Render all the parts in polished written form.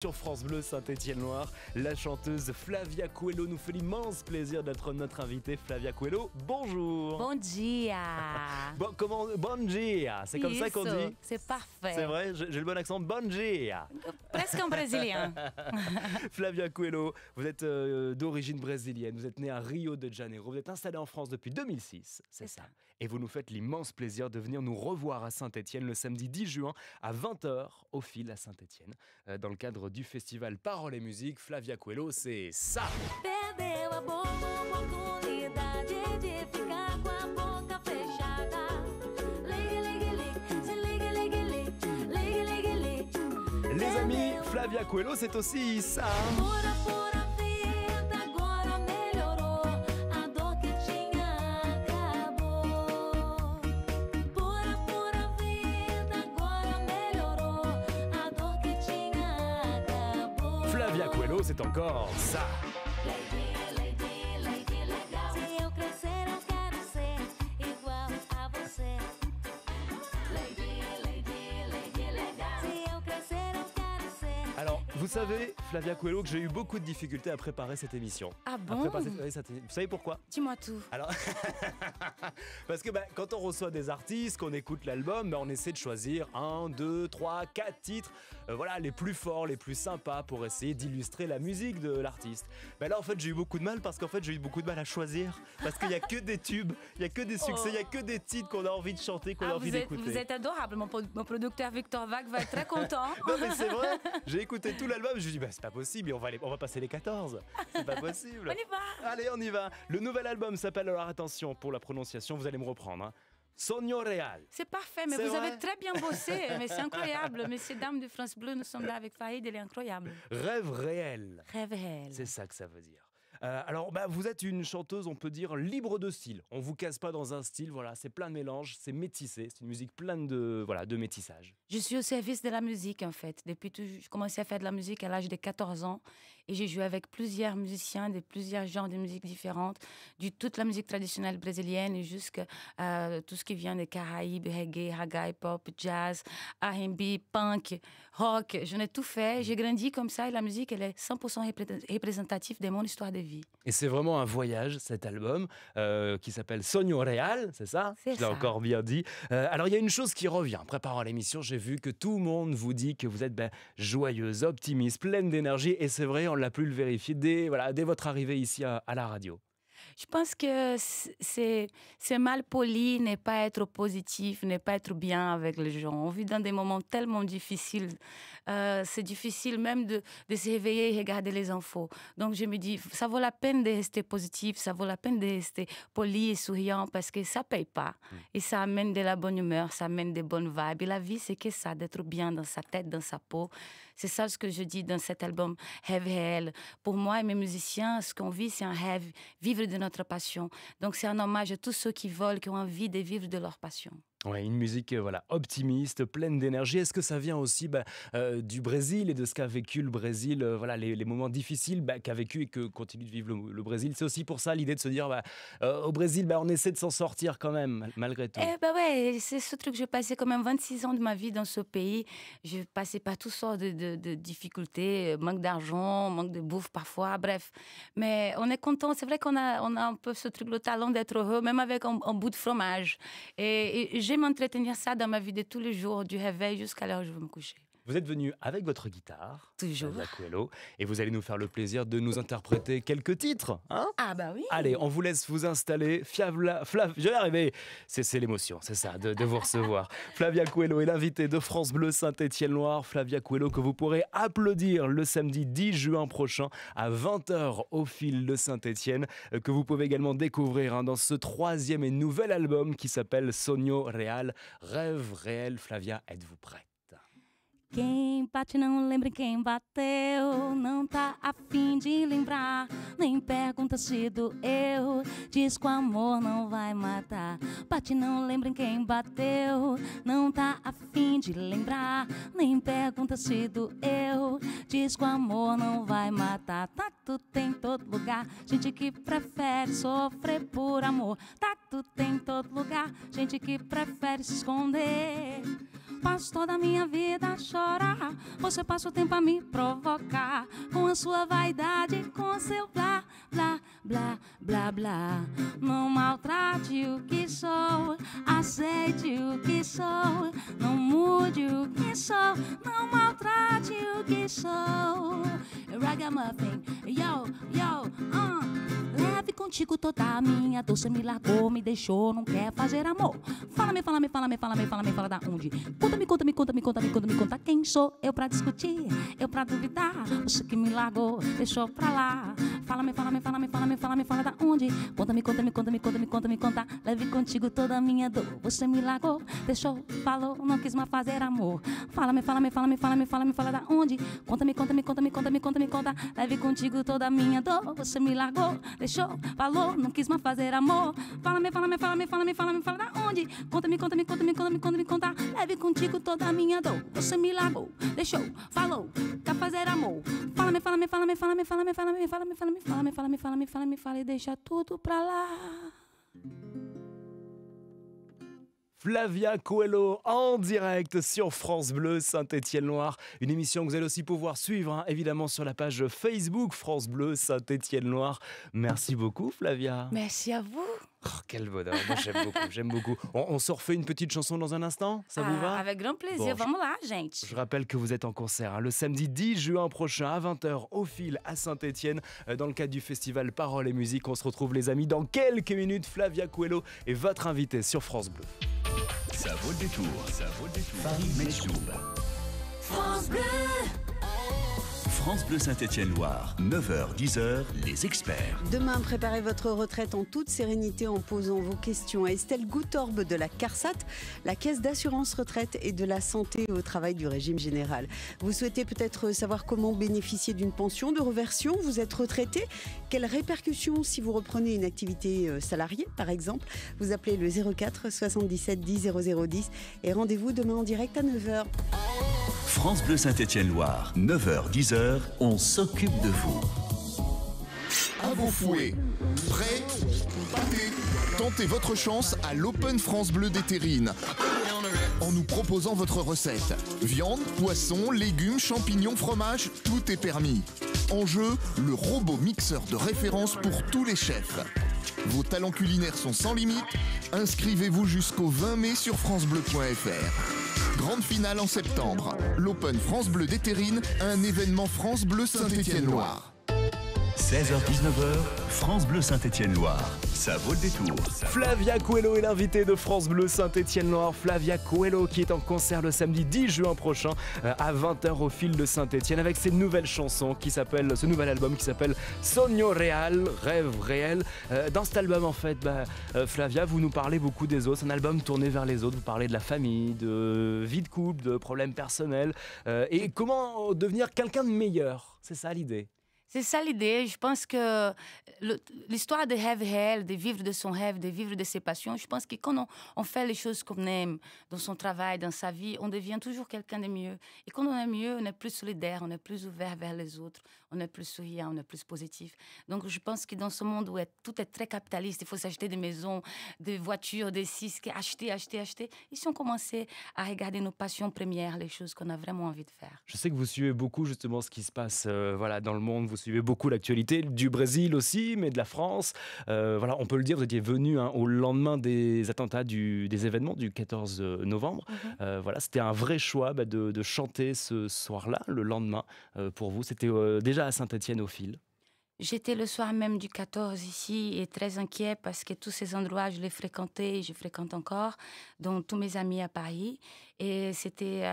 sur France Bleu Saint-Étienne-Loire. La chanteuse Flavia Coelho nous fait l'immense plaisir d'être notre invitée. Flavia Coelho, bonjour. Bon dia. Bon dia, c'est comme ça qu'on dit. C'est parfait. C'est vrai, j'ai le bon accent. Bon dia. Presque un brésilien. Flavia Coelho, vous êtes d'origine brésilienne, vous êtes née à Rio de Janeiro, vous êtes installée en France depuis 2006, c'est ça. Et vous nous faites l'immense plaisir de venir nous revoir à Saint-Étienne le samedi 10 juin à 20h au fil à Saint-Étienne. Dans le cadre du festival Paroles et Musique, Flavia Coelho, c'est ça. Perdeu a boa oportunidade de ficar com a boca fechada. Les amis, Flavia Coelho, c'est aussi ça. Flavia Coelho, c'est encore ça. Alors, vous savez, Flavia Coelho, que j'ai eu beaucoup de difficultés à préparer cette émission. Ah bon? Vous savez pourquoi? Dis-moi tout. Alors, parce que quand on reçoit des artistes, qu'on écoute l'album, on essaie de choisir 1, 2, 3, 4 titres, voilà, les plus forts, les plus sympas pour essayer d'illustrer la musique de l'artiste. Là, en fait, j'ai eu beaucoup de mal parce qu'en fait, j'ai eu beaucoup de mal à choisir parce qu'il n'y a que des tubes, il n'y a que des succès, il n'y a que des titres qu'on a envie de chanter, qu'on a envie d'écouter. Vous êtes adorable. Mon producteur Victor Vague va être très content. Non, mais c'est vrai, j'ai écouté tout l'album, je me suis dit, c'est pas possible, on va passer les 14. C'est pas possible. On y va. Allez, on y va. Le nouvel album s'appelle, alors attention pour la prononciation, vous allez me reprendre, Sonho Real. C'est parfait, mais C'est vous vrai. avez très bien bossé. Mais c'est incroyable. Messieurs, dames de France Bleu, nous sommes là avec Faïd, elle est incroyable. Rêve réel. Rêve réel. C'est ça que ça veut dire. Alors, vous êtes une chanteuse, on peut dire, libre de style. On vous casse pas dans un style, voilà, c'est plein de mélanges, c'est métissé, c'est une musique pleine de métissage. Je suis au service de la musique, en fait. Depuis tout, j'ai commencé à faire de la musique à l'âge de 14 ans. Et j'ai joué avec plusieurs musiciens de plusieurs genres de musique différentes. Toute la musique traditionnelle brésilienne jusqu'à tout ce qui vient des Caraïbes, reggae, raga, pop, jazz, R&B, punk, rock. J'en ai tout fait. J'ai grandi comme ça et la musique, elle est 100% représentative de mon histoire de vie. Et c'est vraiment un voyage, cet album, qui s'appelle Sonho Real, c'est ça? C'est Je l'ai ça. encore bien dit. Alors, il y a une chose qui revient. En préparant l'émission, j'ai vu que tout le monde vous dit que vous êtes joyeuse, optimiste, pleine d'énergie. Et c'est vrai, on l'a pu le vérifier dès votre arrivée ici à la radio. Je pense que c'est mal poli, ne pas être positif, ne pas être bien avec les gens. On vit dans des moments tellement difficiles. C'est difficile même de se réveiller et regarder les infos. Donc je me dis, ça vaut la peine de rester positif, ça vaut la peine de rester poli et souriant parce que ça paye pas. Et ça amène de la bonne humeur, ça amène des bonnes vibes. Et la vie, c'est que ça, d'être bien dans sa tête, dans sa peau. C'est ça ce que je dis dans cet album Rêve réel. Pour moi et mes musiciens, ce qu'on vit, c'est un rêve, vivre de notre passion. Donc c'est un hommage à tous ceux qui veulent, qui ont envie de vivre de leur passion. Ouais, une musique optimiste, pleine d'énergie. Est-ce que ça vient aussi du Brésil et de ce qu'a vécu le Brésil, les moments difficiles qu'a vécu et que continue de vivre le Brésil? C'est aussi pour ça l'idée de se dire au Brésil, on essaie de s'en sortir quand même, malgré tout. Ouais, c'est ce truc. J'ai passé quand même 26 ans de ma vie dans ce pays. Je passais par toutes sortes de difficultés, manque d'argent, manque de bouffe parfois, bref. Mais on est content. C'est vrai qu'on a un peu ce truc, le talent d'être heureux, même avec un bout de fromage. Et j'aime entretenir ça dans ma vie de tous les jours, du réveil jusqu'à l'heure où je vais me coucher. Vous êtes venu avec votre guitare, Toujours. Flavia Coelho, et vous allez nous faire le plaisir de nous interpréter quelques titres, hein? Ah bah oui. Allez, on vous laisse vous installer. Je vais arriver. C'est l'émotion, c'est ça, de vous recevoir. Flavia Coelho est l'invitée de France Bleu Saint-Étienne-Loire. Flavia Coelho que vous pourrez applaudir le samedi 10 juin prochain à 20h au fil de Saint-Étienne, que vous pouvez également découvrir dans ce 3e et nouvel album qui s'appelle Sonho Real, Rêve réel. Flavia, êtes-vous prête? Quem bate não lembra quem bateu, não tá a fim de lembrar, nem pergunta se doeu, diz que o amor não vai matar. Bate não lembra quem bateu, não tá a fim de lembrar, nem pergunta se doeu, diz que o amor não vai matar. Tatu tem em todo lugar, gente que prefere sofrer por amor. Tatu tem em todo lugar, gente que prefere se esconder. passo toda a minha vida a chorar. Você passa o tempo a me provocar com a sua vaidade, com seu blá, blá, blá, blá, blá. Não maltrate o que sou, aceite o que sou. Não mude o que sou, não maltrate o que sou. Ragamuffin, yo, yo, leve contigo toda a minha dor. Você me largou, me deixou, não quer fazer amor. Fala-me, fala-me, fala-me, fala-me, fala-me, fala da onde? Conta-me, conta-me, conta-me, conta-me, conta-me, conta quem sou eu pra discutir, eu pra duvidar. Você que me largou, deixou pra lá. Fala-me, fala-me, fala-me, fala-me, fala-me, fala da onde? Conta-me, conta-me, conta-me, conta-me, conta-me, conta. Leve contigo toda a minha dor. Você me largou, deixou, falou, não quis mais fazer amor. Fala-me, fala-me, fala-me, fala-me, fala-me, fala da onde? Conta-me, conta-me, conta-me, conta-me, conta-me, conta. Leve contigo toda a minha dor. Você me largou, deixou, falou, não quis mais fazer amor. Fala-me, fala-me, fala-me, fala-me, fala-me, fala da onde? Conta-me, conta-me, conta-me, conta-me, conta-me, conta. Leve contigo toda a minha dor. Você me largou, deixou, falou, quer fazer amor. Fala-me, fala-me, fala-me, fala-me, fala-me, fala-me, fala-me, fala-me, fala-me, fala-me, fala-me, fala-me, fala e deixa tudo pra lá. Flavia Coelho en direct sur France Bleu Saint-Étienne-Loire. Une émission que vous allez aussi pouvoir suivre, hein, évidemment, sur la page Facebook France Bleu Saint-Étienne-Loire. Merci beaucoup, Flavia. Merci à vous. Oh, quel bonheur. Moi, j'aime beaucoup, j'aime beaucoup. On se refait une petite chanson dans un instant? Ça vous va? Avec grand plaisir. Bon, vamos lá, gente. Je rappelle que vous êtes en concert hein, le samedi 10 juin prochain à 20h au Fil à Saint-Étienne dans le cadre du festival Paroles et Musique. On se retrouve, les amis, dans quelques minutes. Flavia Coelho est votre invitée sur France Bleu. Ça vaut le détour. Ça vaut le détour. Paris Metzoub. France Bleu. France Bleu Saint-Étienne-Loire, 9h-10h, les experts. Demain, préparez votre retraite en toute sérénité en posant vos questions à Estelle Goutorbe de la CARSAT, la Caisse d'assurance retraite et de la santé au travail du régime général. Vous souhaitez peut-être savoir comment bénéficier d'une pension de reversion? Vous êtes retraité? Quelles répercussions si vous reprenez une activité salariée, par exemple? Vous appelez le 04 77 10 0010 et rendez-vous demain en direct à 9h. France Bleu Saint-Étienne-Loire, 9h-10h, on s'occupe de vous. À vos fouets. Prêt? Partez. Tentez votre chance à l'Open France Bleu des Terrines en nous proposant votre recette. Viande, poisson, légumes, champignons, fromage, tout est permis. En jeu, le robot mixeur de référence pour tous les chefs. Vos talents culinaires sont sans limite. Inscrivez-vous jusqu'au 20 mai sur francebleu.fr. Grande finale en septembre. L'Open France Bleu des Terrines, un événement France Bleu Saint-Étienne-Loire. 16h-19h, France Bleu Saint-Étienne-Loire. Ça vaut le détour. Flavia Coelho est l'invitée de France Bleu Saint-Étienne-Loire. Flavia Coelho qui est en concert le samedi 10 juin prochain à 20h au Fil de Saint-Étienne avec ses nouvelles chansons qui s'appellent, ce nouvel album qui s'appelle Sogno Real, Rêve Réel. Dans cet album en fait, Flavia, vous nous parlez beaucoup des autres. C'est un album tourné vers les autres. Vous parlez de la famille, de vie de couple, de problèmes personnels et comment devenir quelqu'un de meilleur. C'est ça l'idée. C'est ça l'idée. Je pense que l'histoire de rêve réel, de vivre de son rêve, de vivre de ses passions, je pense que quand on fait les choses qu'on aime dans son travail, dans sa vie, on devient toujours quelqu'un de mieux. Et quand on est mieux, on est plus solidaire, on est plus ouvert vers les autres, on est plus souriant, on est plus positif. Donc je pense que dans ce monde où tout est très capitaliste, il faut s'acheter des maisons, des voitures, des acheter. Et si on commençait à regarder nos passions premières, les choses qu'on a vraiment envie de faire. Je sais que vous suivez beaucoup justement ce qui se passe dans le monde. Vous suivez beaucoup l'actualité du Brésil aussi, mais de la France. On peut le dire, vous étiez venu au lendemain des attentats, des événements du 14 novembre. C'était un vrai choix de chanter ce soir-là, le lendemain, pour vous. C'était déjà à Saint-Étienne au Fil. J'étais le soir même du 14 ici et très inquiet parce que tous ces endroits, je les fréquentais et je fréquente encore, dont tous mes amis à Paris. Et c'était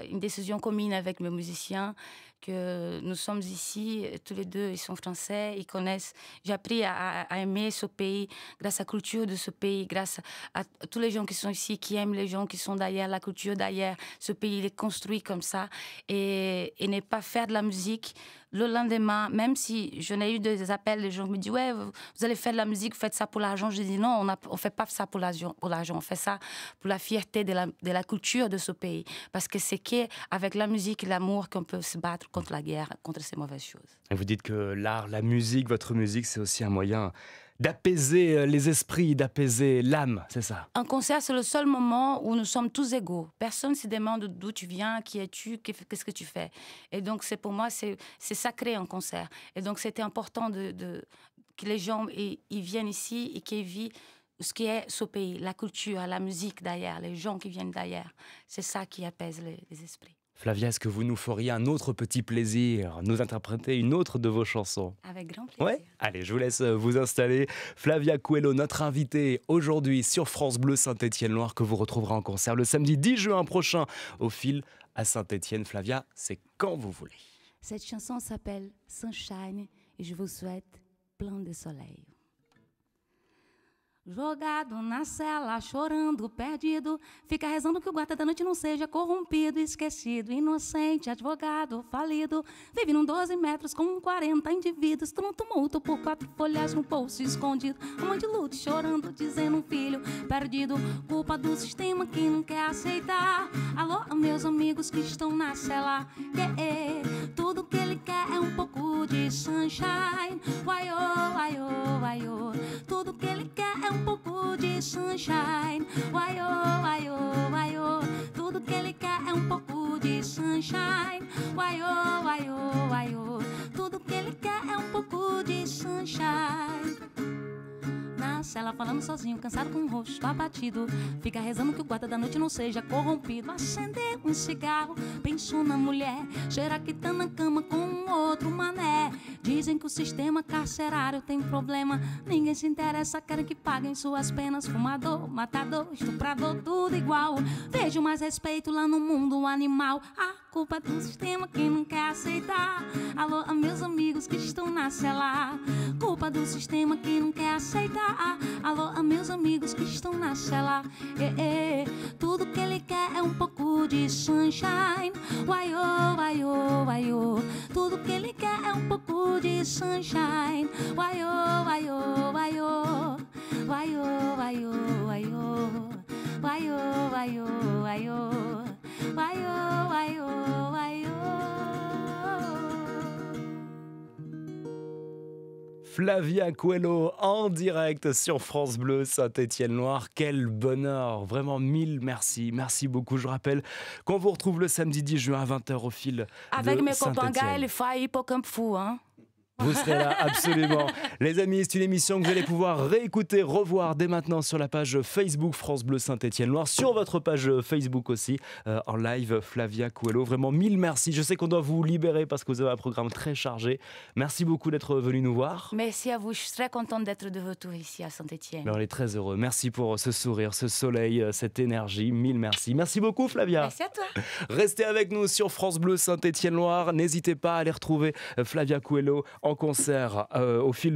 une décision commune avec mes musiciens que nous sommes ici, tous les deux, ils sont français, ils connaissent. J'ai appris à aimer ce pays grâce à la culture de ce pays, grâce à tous les gens qui sont ici, qui aiment les gens qui sont derrière, la culture derrière. Ce pays, il est construit comme ça. Et ne pas faire de la musique le lendemain, même si je n'ai eu des appels, les gens me disent « Ouais, vous allez faire de la musique, vous faites ça pour l'argent ». Je dis « Non, on ne fait pas ça pour l'argent, on fait ça pour la fierté de la culture de ce pays. » Parce que c'est qu'avec la musique et l'amour qu'on peut se battre contre la guerre, contre ces mauvaises choses. Et vous dites que l'art, la musique, votre musique, c'est aussi un moyen d'apaiser les esprits, d'apaiser l'âme, c'est ça? Un concert, c'est le seul moment où nous sommes tous égaux. Personne ne se demande d'où tu viens, qui es-tu, qu'est-ce que tu fais. Et donc, pour moi, c'est sacré un concert. Et donc, c'était important que les gens ils viennent ici et qu'ils vivent ce qui est ce pays, la culture, la musique d'ailleurs, les gens qui viennent d'ailleurs. C'est ça qui apaise les esprits. Flavia, est-ce que vous nous feriez un autre petit plaisir, nous interpréter une autre de vos chansons? Avec grand plaisir. Ouais. Allez, je vous laisse vous installer. Flavia Coelho, notre invitée aujourd'hui sur France Bleu Saint-Étienne-Loire, que vous retrouverez en concert le samedi 10 juin prochain au Fil à Saint-Étienne. Flavia, c'est quand vous voulez. Cette chanson s'appelle Sunshine et je vous souhaite plein de soleil. Jogado na cela, chorando, perdido, fica rezando que o guarda da noite não seja corrompido, esquecido, inocente, advogado, falido. Vive num 12 metros com 40 indivíduos, num tumulto por 4 folhas no bolso escondido. A mãe de luto chorando, dizendo um filho perdido, culpa do sistema que não quer aceitar. Alô, meus amigos que estão na cela, tudo que ele quer é um pouco de sunshine. Vai, oh, vai, oh, vai, oh. Tudo que ele quer é um pouco de sunshine. Vai, oh, vai, oh, vai, oh. Tudo que ele quer é um pouco de sunshine. Vai, oh, vai, oh, vai, oh. Tudo que ele quer é um pouco de sunshine. Na cela falando sozinho, cansado com o rosto abatido, fica rezando que o guarda da noite não seja corrompido. Acendeu um cigarro, pensou na mulher, será que tá na cama com um outro mané? Dizem que o sistema carcerário tem problema, ninguém se interessa, querem que paguem suas penas. Fumador, matador, estuprador, tudo igual. Vejo mais respeito lá no mundo animal. A culpa é do sistema que não quer aceitar. Alô, meus amigos que estão na cela, culpa do sistema que não quer aceitar. Alô, meus amigos que estão na cela, tudo que ele quer é um pouco de sunshine. Vai, oh, vai, oh, vai, oh. Tudo que ele quer é um pouco de sunshine. Vai, oh, vai, oh, vai, oh. Vai, oh, vai, oh, vai, oh. Vai, oh, vai, oh, vai, oh. Vai, oh, vai, oh, vai, oh. Flavia Coelho en direct sur France Bleu Saint-Étienne-Loire. Quel bonheur, vraiment mille merci. Merci beaucoup. Je rappelle qu'on vous retrouve le samedi 10 juin à 20h au Fil Avec de mes copains Saint-Étienne. gars, il faille pour comme fou, hein. Vous serez là, absolument. Les amis, c'est une émission que vous allez pouvoir réécouter, revoir dès maintenant sur la page Facebook France Bleu Saint-Étienne-Loire, sur votre page Facebook aussi, en live, Flavia Coelho. Vraiment, mille merci. Je sais qu'on doit vous libérer parce que vous avez un programme très chargé. Merci beaucoup d'être venu nous voir. Merci à vous, je suis très contente d'être de retour ici à Saint-Étienne. Mais on est très heureux. Merci pour ce sourire, ce soleil, cette énergie. Mille merci. Merci beaucoup, Flavia. Merci à toi. Restez avec nous sur France Bleu Saint-Étienne-Loire. N'hésitez pas à aller retrouver Flavia Coelho en concert au Fil